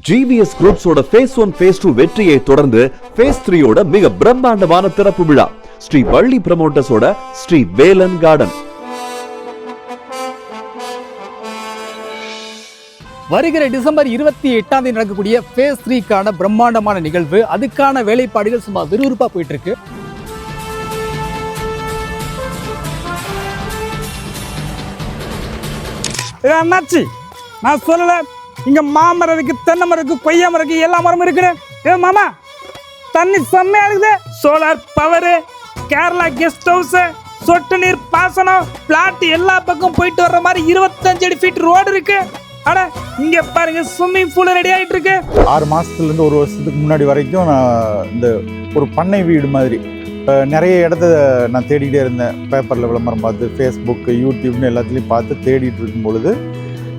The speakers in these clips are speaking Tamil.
GVS Groupஸோட Phase 1, Phase 2 வெற்றியை தொடர்ந்து Phase 3யோட மிக பிரம்மாண்டமான திறப்பு விழா ஸ்ரீ வள்ளி ப்ரமோட்டர்ஸோட ஸ்ரீ வேலன் கார்டன். வருகிற டிசம்பர் 28 நடக்கக்கூடிய Phase 3க்கான பிரம்மாண்டமான நிகழ்வு, அதுக்கான வேலைப்பாடுகள் சும்மா விறுவிறுப்பா போயிட்டு இருக்கு. அண்ணாச்சி, நான் சொல்லல, இங்க மாமரம் இருக்கு, தென்னை மரம் இருக்கு, கொய்யா மரம் இருக்கு, எல்லா மரமும் இருக்குது. மாமா, தண்ணி செம்மையா இருக்குது. Solar power, Kerala guest house, சொட்டு நீர் பாசனம், பிளாட் எல்லா பக்கம் போயிட்டு வர்ற மாதிரி 25 அடி ஃபீட் ரோடு இருக்கு. அட இங்க பாருங்க, ஸ்விம்மிங் பூல் ரெடி ஆயிட்டு இருக்கு. 6 மாசத்துலேருந்து 1 வருஷத்துக்கு முன்னாடி வரைக்கும் நான் இந்த ஒரு பண்ணை வீடு மாதிரி நிறைய இடத்த நான் தேடிக்கிட்டே இருந்தேன். பேப்பரில் விளம்பரம் பார்த்து, ஃபேஸ்புக்கு, யூடியூப்னு எல்லாத்துலேயும் பார்த்து தேடிட்டு இருக்கும் பொழுது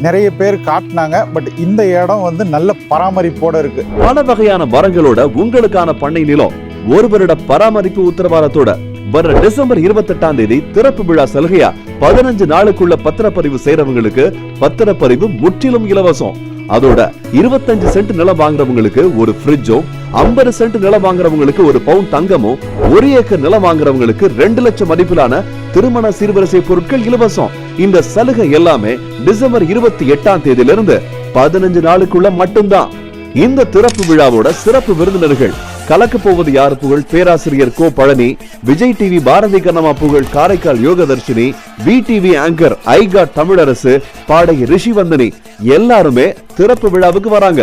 நிறைய பேர் காட்டினாங்க. பட் இந்த இடம் வந்து நல்ல பராமரிப்போட இருக்கு. பல வகையான மரங்களோட உங்களுக்கான பண்ணை நிலம் 1 வருட பராமரிப்பு உத்தரவாதத்தோட வர டிசம்பர் 28 திறப்பு விழா சலுகையா 15 நாளுக்குள்ள பத்திரப்பதிவு செய்யறவங்களுக்கு பத்திரப்பதிவு முற்றிலும் இலவசம். அதோட 25 சென்ட் நிலம் வாங்குறவங்களுக்கு ஒரு ஃப்ரிட்ஜும், 50 சென்ட் நிலம் வாங்குறவங்களுக்கு 1 பவுன் தங்கமும், 1 ஏக்கர் நிலம் வாங்குறவங்களுக்கு 2 லட்சம் மதிப்பிலான திருமண சீர்வரிசை பொருட்கள் இலவசம். இந்த சலுகை எல்லாமே டிசம்பர் 28 15 நாளுக்குள்ள மட்டும்தான். இந்த திறப்பு விழாவோட சிறப்பு விருந்தினர்கள் கலக்க போவது யார் புகழ் பேராசிரியர் கோ பழனி, விஜய் டிவி பாரதி கண்ணம்மா புகழ் காரைக்கால் யோகதர்ஷினி, VTV ஆங்கர் ஐகா தமிழரசு, பாடகி ரிஷிவந்தனி எல்லாருமே திறப்பு விழாவுக்கு வராங்க.